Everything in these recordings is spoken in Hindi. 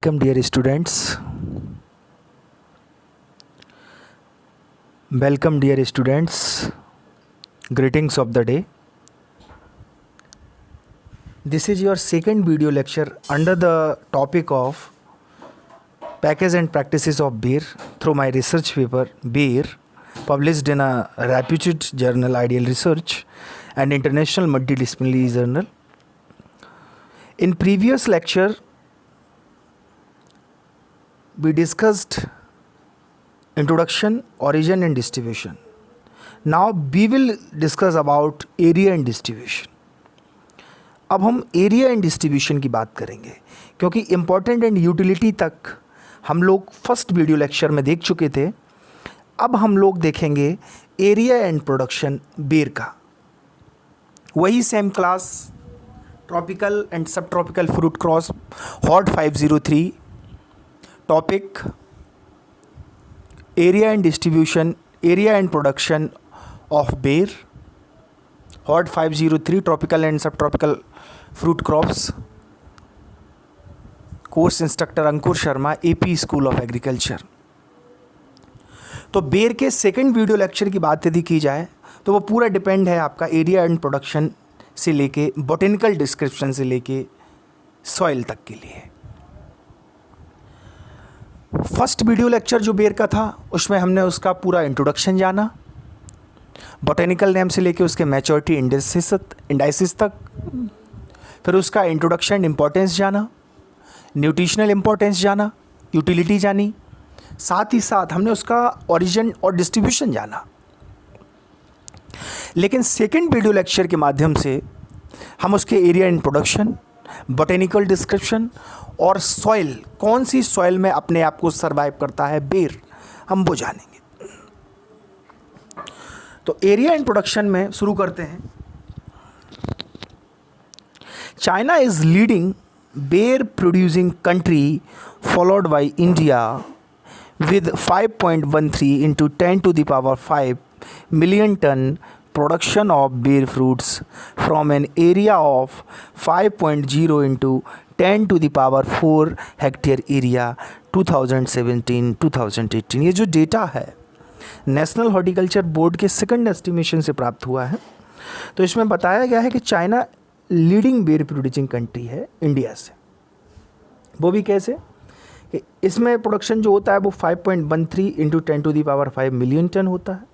Welcome, dear students. Welcome, dear students. Greetings of the day. This is your second video lecture under the topic of Package and Practices of Beer through my research paper Beer, published in a reputed journal Ideal Research and International Multidisciplinary Journal. In previous lecture, we discussed introduction, origin and distribution. Now we will discuss about area and distribution. अब हम एरिया एंड डिस्ट्रीब्यूशन की बात करेंगे क्योंकि इम्पोर्टेंट एंड यूटिलिटी तक हम लोग फर्स्ट वीडियो लेक्चर में देख चुके थे. अब हम लोग देखेंगे एरिया एंड प्रोडक्शन बेर का. वही सेम क्लास ट्रॉपिकल एंड सब tropical fruit cross hot 503 topic area and distribution, area and production of बेर, हॉट 503 ट्रॉपिकल एंड सब tropical fruit crops. Course instructor Ankur Sharma, AP school of agriculture. तो बेर के सेकंड वीडियो लेक्चर की बात यदि की जाए तो वो पूरा डिपेंड है आपका एरिया एंड प्रोडक्शन से लेके बॉटेनिकल डिस्क्रिप्शन से लेके सॉइल तक के लिए. फर्स्ट वीडियो लेक्चर जो बेर का था उसमें हमने उसका पूरा इंट्रोडक्शन जाना, बॉटेनिकल नेम से लेके उसके मैच्योरिटी इंडाइसिस तक, फिर उसका इंट्रोडक्शन इंपॉर्टेंस जाना, न्यूट्रिशनल इंपॉर्टेंस जाना, यूटिलिटी जानी, साथ ही साथ हमने उसका ओरिजिन और डिस्ट्रीब्यूशन जाना. लेकिन सेकंड वीडियो लेक्चर के माध्यम से हम उसके area in production, botanical description और सॉइल, कौन सी सॉइल में अपने आप को सरवाइव करता है बेर, हम वो जानेंगे. तो एरिया इन प्रोडक्शन में शुरू करते हैं. चाइना इज लीडिंग बेर producing country followed by India with 5.13 into 10 to the power 5 million ton production of beer fruits from an area of 5.0 into 10 to the power 4 hectare area 2017-2018. ये जो डेटा है नेशनल हॉर्टिकल्चर बोर्ड के सेकंड एस्टिमेशन से प्राप्त हुआ है. तो इसमें बताया गया है कि चाइना लीडिंग बेर प्रोड्यूसिंग कंट्री है इंडिया से. वो भी कैसे कि इसमें प्रोडक्शन जो होता है वो 5.13 into 10 to the power 5 million ton होता है.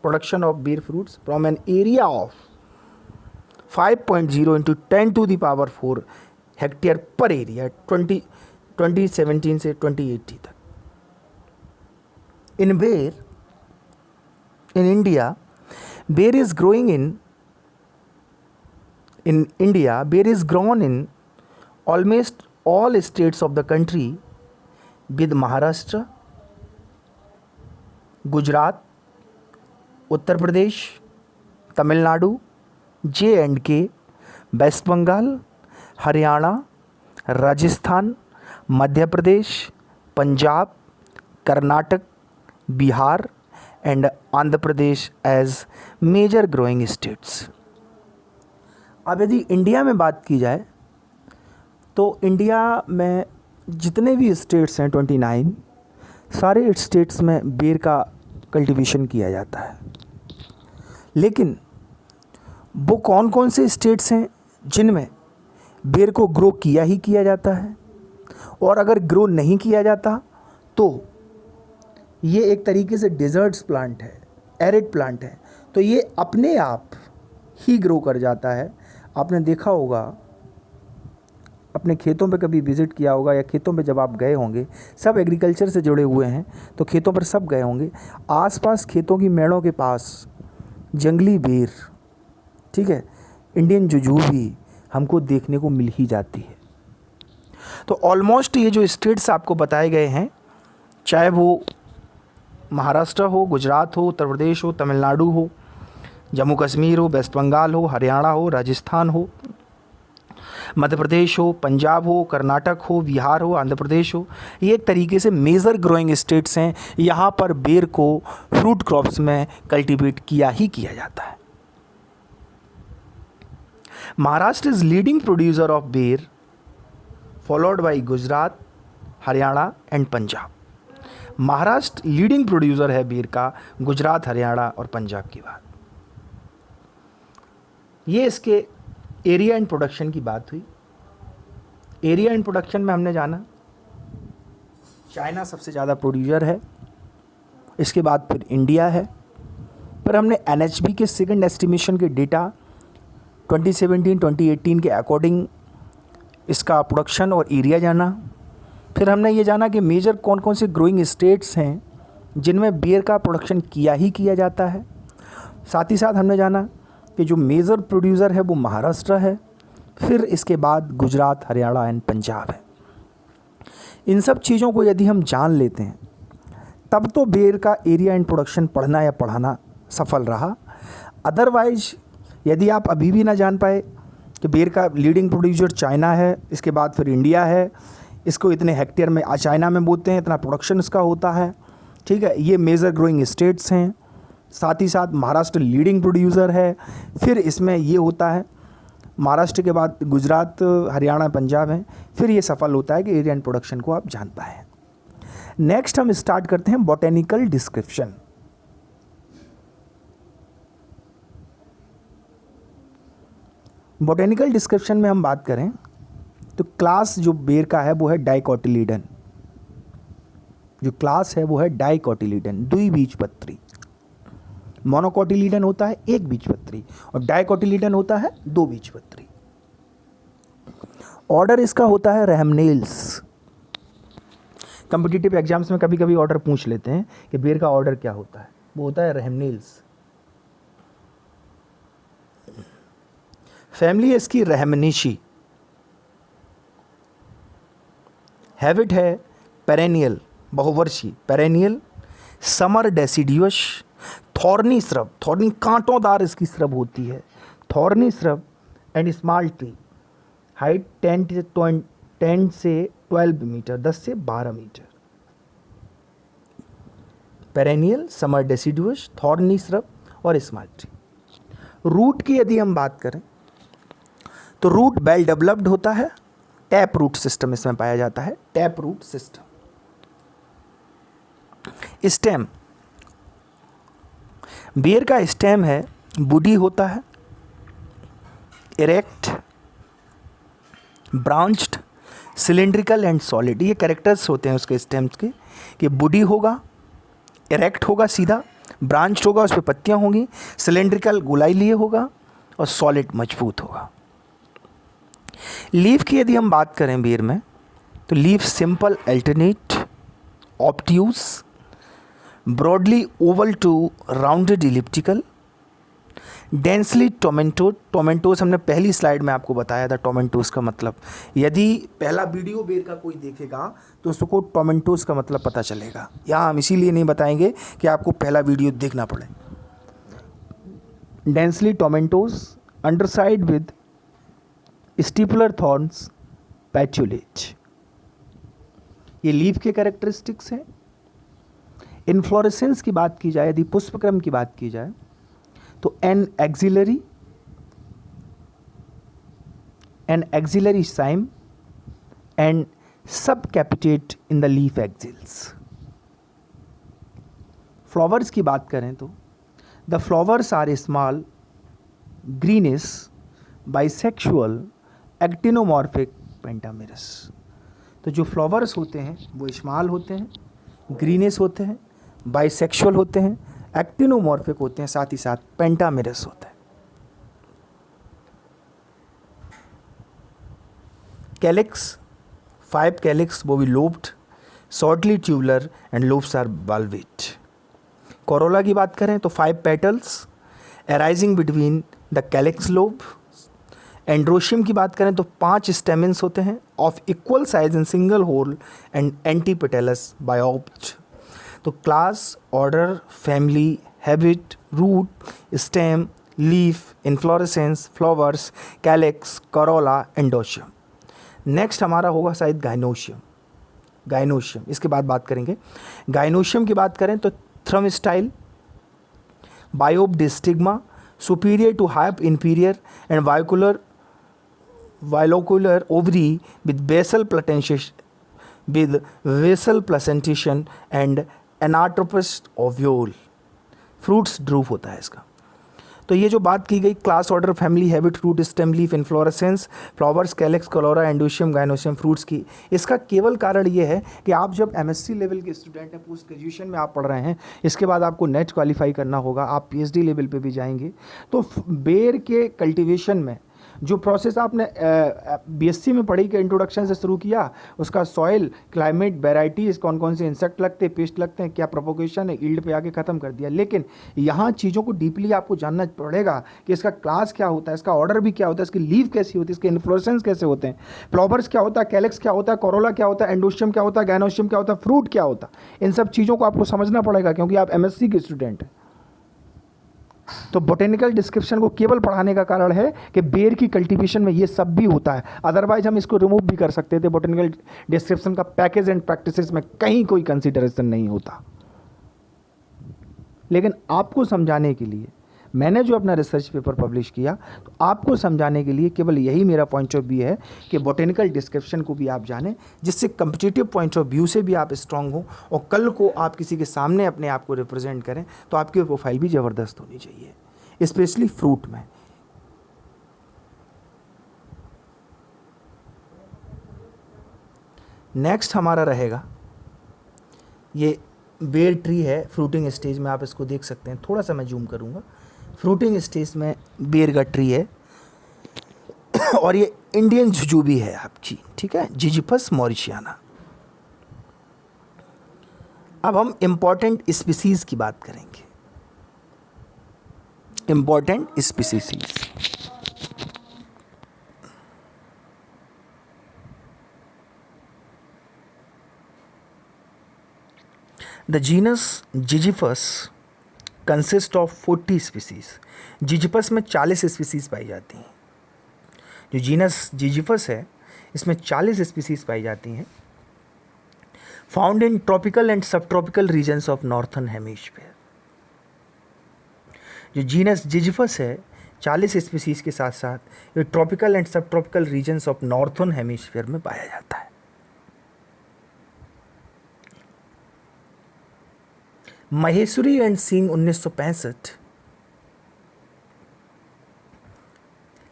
Production of ber fruits from an area of 5.0 into 10 to the power 4 hectare पर एरिया 2017 से 2080 तक. In ber in India ber is growing in India ber is grown in almost all states of the country with Maharashtra, Gujarat, Uttar Pradesh, Tamil Nadu, J&K, West Bengal, Haryana, Rajasthan, Madhya Pradesh, Punjab, Karnataka, Bihar and Andhra Pradesh as major growing states. अब यदि इंडिया में बात की जाए तो इंडिया में जितने भी स्टेट्स हैं 29, सारे स्टेट्स में बेर का कल्टीवेशन किया जाता है. लेकिन वो कौन कौन से स्टेट्स हैं जिनमें बेर को ग्रो किया ही किया जाता है, और अगर ग्रो नहीं किया जाता तो ये एक तरीके से डेजर्ट्स प्लांट है, एरिड प्लांट है, तो ये अपने आप ही ग्रो कर जाता है. आपने देखा होगा, अपने खेतों पे कभी विज़िट किया होगा या खेतों पे जब आप गए होंगे, सब एग्रीकल्चर से जुड़े हुए हैं तो खेतों पर सब गए होंगे, आसपास खेतों की मेड़ों के पास जंगली बेर, ठीक है, इंडियन जुजूबी हमको देखने को मिल ही जाती है. तो ऑलमोस्ट ये जो स्टेट्स आपको बताए गए हैं, चाहे वो महाराष्ट्र हो, गुजरात हो, उत्तर प्रदेश हो, तमिलनाडु हो, जम्मू कश्मीर हो, वेस्ट बंगाल हो, हरियाणा हो, राजस्थान हो, मध्य प्रदेश हो, पंजाब हो, कर्नाटक हो, बिहार हो, आंध्र प्रदेश हो, ये एक तरीके से मेजर ग्रोइंग स्टेट्स हैं. यहाँ पर बेर को फ्रूट क्रॉप्स में कल्टीवेट किया ही किया जाता है. Maharashtra is leading producer of बेर, followed by Gujarat, Haryana and Punjab. Maharashtra leading producer है बेर का, गुजरात, हरियाणा और पंजाब की बात। ये इसके एरिया एंड प्रोडक्शन की बात हुई। एरिया एंड प्रोडक्शन में हमने जाना चाइना सबसे ज़्यादा प्रोड्यूसर है, इसके बाद फिर इंडिया है। पर हमने NHB के सेकंड एस्टिमेशन के डेटा 2017-2018 के अकॉर्डिंग इसका प्रोडक्शन और एरिया जाना। फिर हमने ये जाना कि मेजर कौन कौन से ग्रोइंग स्टेट्स हैं जिनमें बियर का प्रोडक्शन किया ही किया जाता है। साथ ही साथ हमने जाना कि जो मेजर प्रोड्यूसर है वो महाराष्ट्र है, फिर इसके बाद गुजरात, हरियाणा एंड पंजाब है। इन सब चीज़ों को यदि हम जान लेते हैं तब तो बियर का एरिया एंड प्रोडक्शन पढ़ना या पढ़ाना सफल रहा। अदरवाइज यदि आप अभी भी ना जान पाए कि बियर का लीडिंग प्रोड्यूसर चाइना है, इसके बाद फिर इंडिया है, इसको इतने हेक्टेयर में चाइना में बोते हैं, इतना प्रोडक्शन इसका होता है, ठीक है, ये मेजर ग्रोइंग स्टेट्स हैं, साथ ही साथ महाराष्ट्र लीडिंग प्रोड्यूसर है, फिर इसमें ये होता है महाराष्ट्र के बाद गुजरात, हरियाणा, पंजाब है, फिर ये सफल होता है कि एरिया एंड प्रोडक्शन को आप जान पाएँ। नेक्स्ट हम स्टार्ट करते हैं बॉटेनिकल डिस्क्रिप्शन। बॉटेनिकल डिस्क्रिप्शन में हम बात करें तो क्लास जो बेर का है वो है डाइकोटिलीडन। जो क्लास है वो है डाइकोटिलीडन, द्विबीजपत्री। मोनोकोटिलीडन होता है एक बीजपत्री और डाइकोटिलीडन होता है दो बीजपत्री। ऑर्डर इसका होता है रैमनेल्स। कॉम्पिटिटिव एग्जाम्स में कभी कभी ऑर्डर पूछ लेते हैं कि बेर का ऑर्डर क्या होता है, वो होता है रैमनेल्स। फैमिली है इसकी रैमनेशी। हैबिट है पेरेनियल, बहुवर्षीय perennial. Summer deciduous, thorny shrub, thorny कांटोंदार इसकी श्रब होती है, thorny shrub and small tree. Height 10 से 12 मीटर, 10 से 12 metre. Perennial, summer deciduous, thorny shrub और स्मॉल ट्री। रूट की यदि हम बात करें तो रूट वेल डेवलप्ड होता है, टैप रूट सिस्टम इसमें पाया जाता है, टैप रूट सिस्टम। स्टेम, बियर का स्टेम है वुडी होता है, erect, branched, cylindrical and solid. ये कैरेक्टर्स होते हैं उसके स्टेम्स के कि वुडी होगा, इरेक्ट होगा सीधा, ब्रांच्ड होगा उस पर पत्तियां होंगी, सिलिंड्रिकल गोलाई लिए होगा और सॉलिड मजबूत होगा। लीफ की यदि हम बात करें बियर में तो leaf simple, alternate, obtuse, broadly oval to rounded, elliptical, densely tomentose. Tomentose हमने पहली स्लाइड में आपको बताया था टोमेंटोस का मतलब। यदि पहला वीडियो बेर का कोई देखेगा तो उसको टोमेंटोस का मतलब पता चलेगा। यहाँ हम इसीलिए नहीं बताएंगे कि आपको पहला वीडियो देखना पड़े। Densely tomentose, underside with stipular thorns, petiolate. ये लीफ के कैरेक्टरिस्टिक्स हैं। इन्फ्लोरेसेंस की बात की जाए, यदि पुष्पक्रम की बात की जाए तो N axillary cyme and subcapitate in the leaf axils. Flowers की बात करें तो the flowers are small, greenish, bisexual, actinomorphic, pentamerous. तो जो फ्लावर्स होते हैं वो स्मॉल होते हैं, ग्रीनिश होते हैं, बाइसेक्सुअल होते हैं, एक्टिनोमॉर्फिक होते हैं, साथ ही साथ पेंटामेरस होता है। कैलिक्स, 5 कैलिक्स, वो भी lobed, shortly tubular and lobes are valvate. Corolla की बात करें तो 5 petals arising between the calyx lobe. Androecium की बात करें तो 5 स्टेमेंस होते हैं of equal size in single whorl and antipetalous bilobed. तो class, order, family, habit, root, stem, leaf, inflorescence, flowers, calyx, corolla, androecium. Next हमारा होगा शायद गाइनोशियम। गाइनोशियम इसके बाद बात करेंगे। गाइनोशियम की बात करें तो thrum style, bilobed stigma, superior to half inferior and bilocular ovary with basal with vessel placentation and anatropous ovule. Fruits drupe होता है इसका। तो ये जो बात की गई class order family habit root stem leaf inflorescence flowers calyx corolla androecium gynoecium fruits की, इसका केवल कारण ये है कि आप जब एमएससी लेवल के स्टूडेंट हैं, पोस्ट ग्रेजुएशन में आप पढ़ रहे हैं, इसके बाद आपको नेट क्वालिफाई करना होगा, आप पीएचडी लेवल पे भी जाएंगे, तो बेर के कल्टीवेशन में जो प्रोसेस आपने बीएससी में पढ़ी के इंट्रोडक्शन से शुरू किया, उसका सॉइल, क्लाइमेट, वेराइटीज़, कौन कौन से इंसेक्ट लगते हैं, पेस्ट लगते हैं, क्या प्रोपोगेशन है, ईल्ड पे आके ख़त्म कर दिया। लेकिन यहाँ चीज़ों को डीपली आपको जानना पड़ेगा कि इसका क्लास क्या होता है, इसका ऑर्डर भी क्या होता है, इसकी लीव कैसी होती है, इसके इन्फ्लोरेसेंस कैसे होते हैं, फ्लावर्स क्या होता है, कैलेक्स क्या होता है, कोरोला क्या होता है, एंडोशियम क्या होता है, गाइनोशियम क्या होता है, फ्रूट क्या होता है, इन सब चीज़ों को आपको समझना पड़ेगा क्योंकि आप एमएससी के स्टूडेंट हैं। तो बोटेनिकल डिस्क्रिप्शन को केवल पढ़ाने का कारण है कि बेर की कल्टीवेशन में ये सब भी होता है, अदरवाइज हम इसको रिमूव भी कर सकते थे। बोटेनिकल डिस्क्रिप्शन का पैकेज एंड प्रैक्टिसेस में कहीं कोई कंसीडरेशन नहीं होता। लेकिन आपको समझाने के लिए मैंने जो अपना रिसर्च पेपर पब्लिश किया, तो आपको समझाने के लिए केवल यही मेरा पॉइंट ऑफ व्यू है कि बोटेनिकल डिस्क्रिप्शन को भी आप जानें, जिससे कम्पिटिटिव पॉइंट ऑफ व्यू से भी आप स्ट्रांग हो और कल को आप किसी के सामने अपने आप को रिप्रेजेंट करें तो आपकी प्रोफाइल भी ज़बरदस्त होनी चाहिए, स्पेशली फ्रूट में। नेक्स्ट हमारा रहेगा, ये बेर ट्री है, फ्रूटिंग स्टेज में आप इसको देख सकते हैं, थोड़ा सा मैं जूम करूँगा। फ्रूटिंग स्टेज में बेर का ट्री है और ये इंडियन जुजूबी है आपकी, ठीक है, जिजिफस मॉरिशियाना। अब हम इम्पॉर्टेंट स्पीसीज की बात करेंगे। Important species, the genus Ziziphus consist of 40 species. Ziziphus में 40 स्पीसीज पाई जाती हैं। जो जीनस जिजिफस है इसमें 40 स्पीसीज पाई जाती हैं, found in tropical and subtropical regions of northern hemisphere. जो जीनस जिजिफस है 40 स्पीसीज के साथ साथ ये tropical and subtropical regions of northern hemisphere में पाया जाता है। Maheshwari and Singh 1965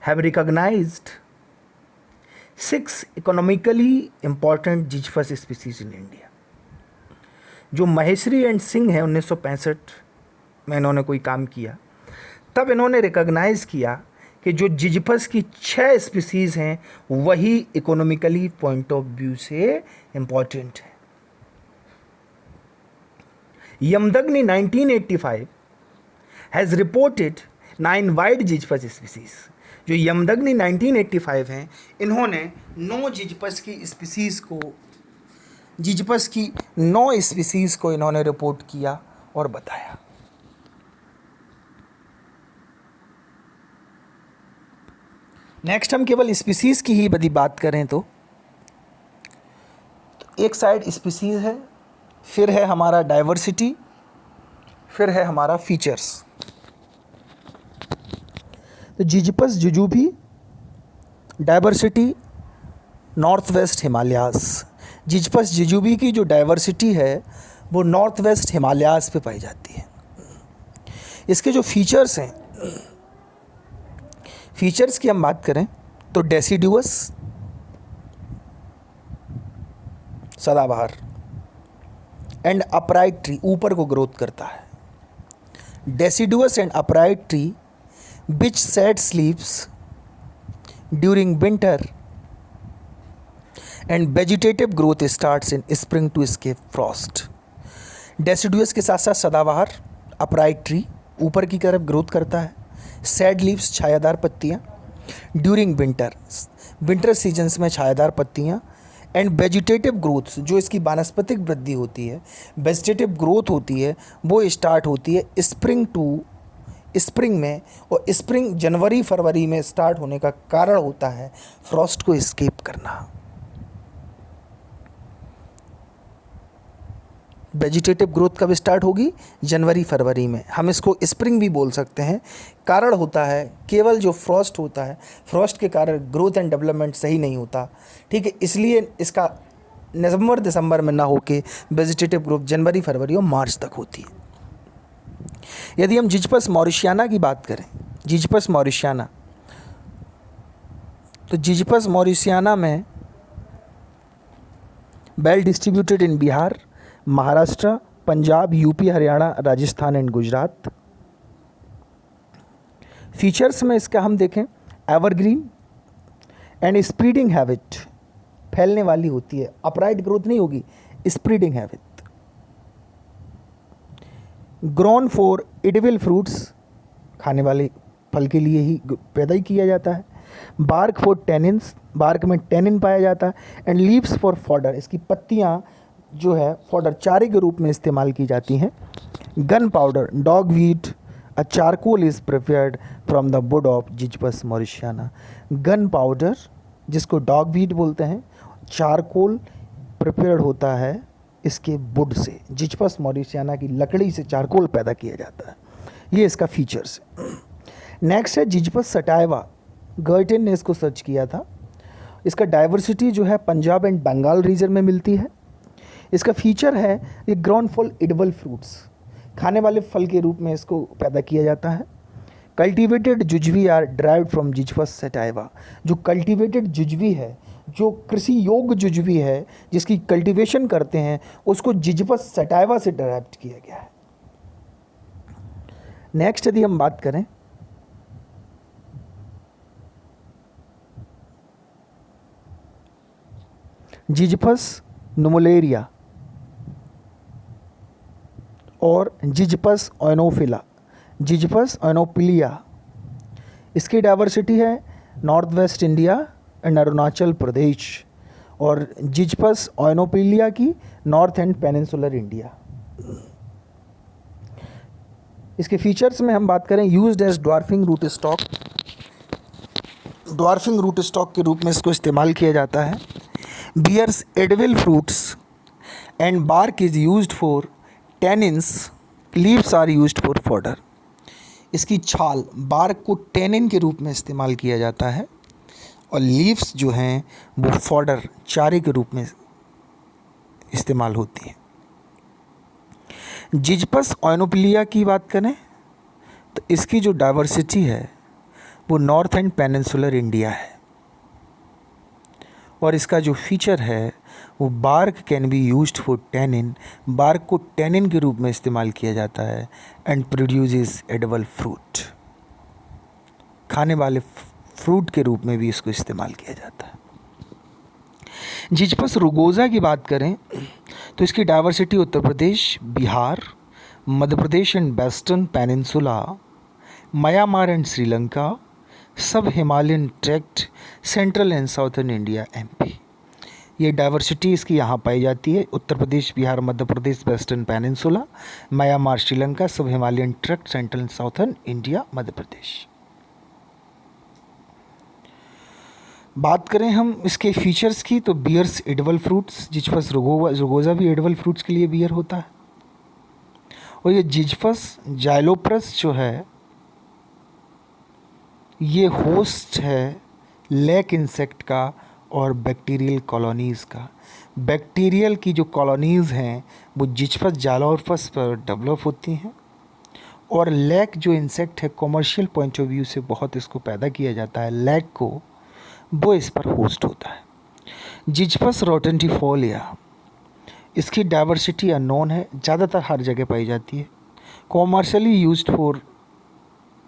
have recognized 6 economically important Ziziphus species in India। जो महेश्वरी एंड सिंह है 1965 में इन्होंने कोई काम किया, तब इन्होंने रिकॉग्नाइज किया कि जो जिजिफस की 6 स्पीसीज हैं वही इकोनॉमिकली पॉइंट ऑफ व्यू से इम्पॉर्टेंट है। Jamadagni 1985 has reported 9 wide Ziziphus species. जो यमदग्नि 1985 हैं, इन्होंने 9 जिजिफस की स्पीसीज को, जिजिफस की 9 स्पीसीज को इन्होंने रिपोर्ट किया और बताया। नेक्स्ट हम केवल स्पीसीज की ही यदि बात करें तो एक साइड स्पीसीज है, फिर है हमारा डाइवर्सिटी, फिर है हमारा फीचर्स। तो Ziziphus jujuba, diversity, north west Himalayas. Ziziphus jujuba की जो डाइवर्सिटी है वो नॉर्थ वेस्ट हिमालयास पे पाई जाती है। इसके जो फीचर्स हैं, फीचर्स की हम बात करें तो डेसिडुअस, सदाबहार, एंड अपराइट ट्री, ऊपर को ग्रोथ करता है। Deciduous and upright tree which shed leaves during winter and vegetative growth starts in spring to escape frost। Deciduous के साथ साथ सदाबहार, अपराइट ट्री ऊपर की तरफ ग्रोथ करता है, सैड लीव्स छायादार पत्तियाँ, ड्यूरिंग विंटर सीजन्स में छायादार पत्तियाँ, एंड वेजिटेटिव ग्रोथ, जो इसकी वानस्पतिक वृद्धि होती है, वेजिटेटिव ग्रोथ होती है, वो स्टार्ट होती है स्प्रिंग में, और स्प्रिंग जनवरी फरवरी में स्टार्ट होने का कारण होता है फ्रॉस्ट को एस्केप करना। वेजिटेटिव ग्रोथ कब स्टार्ट होगी? जनवरी फरवरी में। हम इसको स्प्रिंग भी बोल सकते हैं। कारण होता है केवल जो फ्रॉस्ट होता है, फ्रॉस्ट के कारण ग्रोथ एंड डेवलपमेंट सही नहीं होता, ठीक है, इसलिए इसका नवंबर दिसंबर में ना होके वेजिटेटिव ग्रोथ जनवरी फरवरी और मार्च तक होती है। यदि हम जिज्पस मॉरिशियाना की बात करें, जिज्पस मॉरिशियाना, तो जिज्पस मॉरिशियाना में well distributed in Bihar, Maharashtra, Punjab, UP, Haryana, Rajasthan and Gujarat. Features में इसका हम देखें, एवरग्रीन एंड स्प्रीडिंग हैबिट, फैलने वाली होती है, अपराइट ग्रोथ नहीं होगी, spreading habit. Grown for edible fruits, खाने वाले फल के लिए ही पैदा ही किया जाता है। बार्क फॉर टेनिन्स, बार्क में टेनिन पाया जाता है। एंड लीव्स फॉर फॉडर, इसकी पत्तियां जो है फॉडर चारे के रूप में इस्तेमाल की जाती हैं। Gun powder, dog wheat, a charcoal is prepared from the wood of Ziziphus mauritiana. Gun powder, जिसको डॉग वीट बोलते हैं, चारकोल प्रिपेयर्ड होता है इसके वुड से, जिज्पस मॉरिशियाना की लकड़ी से चारकोल पैदा किया जाता है। ये इसका फीचर्स है। नेक्स्ट है जिज्पस सटाइवा, गर्टन ने इसको सर्च किया था। इसका डाइवर्सिटी जो है पंजाब एंड बंगाल रीजन में मिलती है। इसका फीचर है ये ग्राउंड फॉल एडिबल फ्रूट्स, खाने वाले फल के रूप में इसको पैदा किया जाता है। Cultivated jujube are derived from Ziziphus sativa, जो कल्टिवेटेड जुजवी है, जो कृषि योग्य जुजवी है जिसकी कल्टीवेशन करते हैं, उसको जिज्पस सटाइवा से ड्राइव किया गया है। नेक्स्ट यदि हम बात करें जिज्पस नुमुलेरिया और जिज्पस ओइनोफिला, जिज्पस ओइनोपिलिया, इसकी डाइवर्सिटी है north west India and Arunachal Pradesh, और जिज्पस ओइनोपिलिया की नॉर्थ एंड पेनिनसुलर इंडिया। इसके फीचर्स में हम बात करें, used as dwarfing root stock, dwarfing root stock के रूप में इसको इस्तेमाल किया जाता है। Bears edible fruits and bark is used for tannins, leaves are used for fodder. इसकी छाल, बार्क को टेनिन के रूप में इस्तेमाल किया जाता है और लीव्स जो हैं वो फॉडर, चारे के रूप में इस्तेमाल होती हैं। जिज्पस ओइनोपिलिया की बात करें तो इसकी जो डाइवर्सिटी है वो नॉर्थ एंड पेनिनसुलर इंडिया है, और इसका जो फीचर है वो bark can be used for tannin, bark को टेनिन के रूप में इस्तेमाल किया जाता है। एंड प्रोड्यूसेस एडिबल फ्रूट, खाने वाले फ्रूट के रूप में भी इसको इस्तेमाल किया जाता है। जिज्पस रुगोज़ा की बात करें तो इसकी diversity Uttar Pradesh, Bihar, Madhya Pradesh and western peninsula, Myanmar and Sri Lanka, sub Himalayan tract, central and southern India, MP. ये डाइवर्सिटी इसकी यहाँ पाई जाती है, Uttar Pradesh, Bihar, Madhya Pradesh, western peninsula, Myanmar, Sri Lanka, sub Himalayan tract, central and southern India, Madhya Pradesh. बात करें हम इसके फीचर्स की तो bears edible fruits, Ziziphus rugosa भी एडिबल फ्रूट्स के लिए बियर होता है। और ये जिज्पस जाइलोप्रस जो है ये होस्ट है लेक इंसेक्ट का और बैक्टीरियल कॉलोनीज़ का। बैक्टीरियल की जो कॉलोनीज़ हैं वो जिज्पस जाइलोप्रस पर डेवलप होती हैं, और लेक जो इंसेक्ट है कॉमर्शियल पॉइंट ऑफ व्यू से बहुत इसको पैदा किया जाता है, लेक को, वो इस पर होस्ट होता है। जिज्पस रोटेंटिफोलिया, इसकी डाइवर्सिटी अननोन है, ज़्यादातर हर जगह पाई जाती है। Commercially used for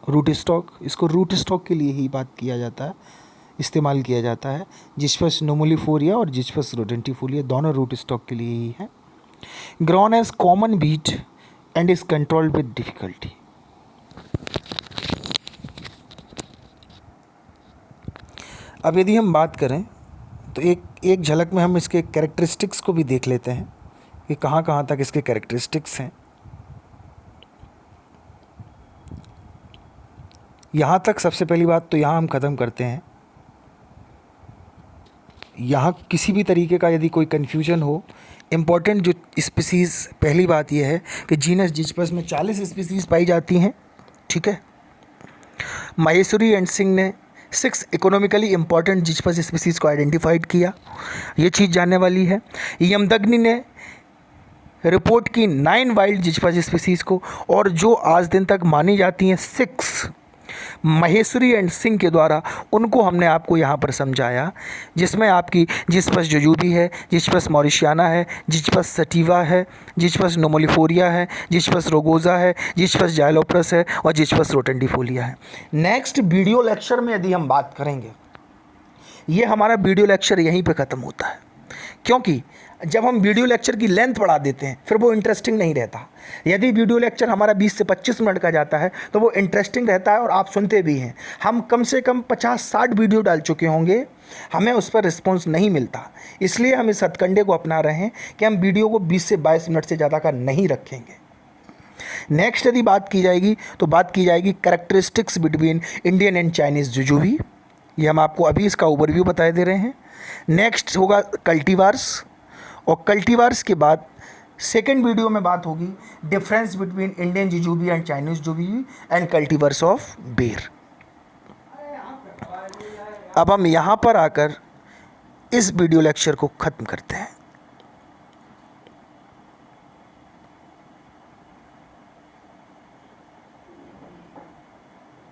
rootstock, इसको रूट स्टॉक के लिए ही बात किया जाता है, इस्तेमाल किया जाता है। जिज्पस नुमुलिफोलिया और जिज्पस रोडेंटिफोलिया दोनों रूट स्टॉक के लिए ही हैं। Grown as common weed and is controlled with difficulty. अब यदि हम बात करें तो एक झलक में हम इसके कैरेक्टरिस्टिक्स को भी देख लेते हैं कि कहाँ कहाँ तक इसके कैरेक्टरिस्टिक्स हैं। यहाँ तक सबसे पहली बात तो यहाँ हम ख़त्म करते हैं। यहाँ किसी भी तरीके का यदि कोई कन्फ्यूजन हो, इम्पॉर्टेंट जो स्पीसीज़, पहली बात यह है कि जीनस जिज्पस में 40 स्पीसीज़ पाई जाती हैं, ठीक है। माहेश्वरी एंड सिंह ने 6 इकोनॉमिकली इंपॉर्टेंट जिचपस स्पीसीज़ को आइडेंटिफाइड किया, ये चीज़ जानने वाली है। यमदग्नि ने रिपोर्ट की 9 वाइल्ड जिचपस स्पीसीज़ को, और जो आज दिन तक मानी जाती हैं 6 महेश्वरी एंड सिंह के द्वारा, उनको हमने आपको यहाँ पर समझाया, जिसमें आपकी जिचपस जुजूबी है, जिचपस मॉरिशियाना है, जिचपस सटिवा है, जिचपस नोमोलिफोरिया है, जिचपस रोगोजा है, जिचपस जाइलोप्रस है और जिचपस रोटेंडिफोलिया है। नेक्स्ट वीडियो लेक्चर में यदि हम बात करेंगे, ये हमारा वीडियो लेक्चर यहीं पे ख़त्म होता है, क्योंकि जब हम वीडियो लेक्चर की लेंथ बढ़ा देते हैं फिर वो इंटरेस्टिंग नहीं रहता। यदि वीडियो लेक्चर हमारा 20 से 25 मिनट का जाता है तो वो इंटरेस्टिंग रहता है और आप सुनते भी हैं। हम कम से कम 50-60 वीडियो डाल चुके होंगे, हमें उस पर रिस्पॉन्स नहीं मिलता, इसलिए हम इस हथकंडे को अपना रहे हैं कि हम वीडियो को 20 से 22 मिनट से ज़्यादा का नहीं रखेंगे। नेक्स्ट यदि बात की जाएगी तो बात की जाएगी characteristics between Indian and Chinese jujube, ये हम आपको अभी इसका ओवरव्यू बता दे रहे हैं। नेक्स्ट होगा कल्टीवार्स, और कल्टीवार्स के बाद सेकेंड वीडियो में बात होगी difference between Indian jujube and Chinese jujube and cultivars of ber. अब हम यहाँ पर आकर इस वीडियो लेक्चर को ख़त्म करते हैं।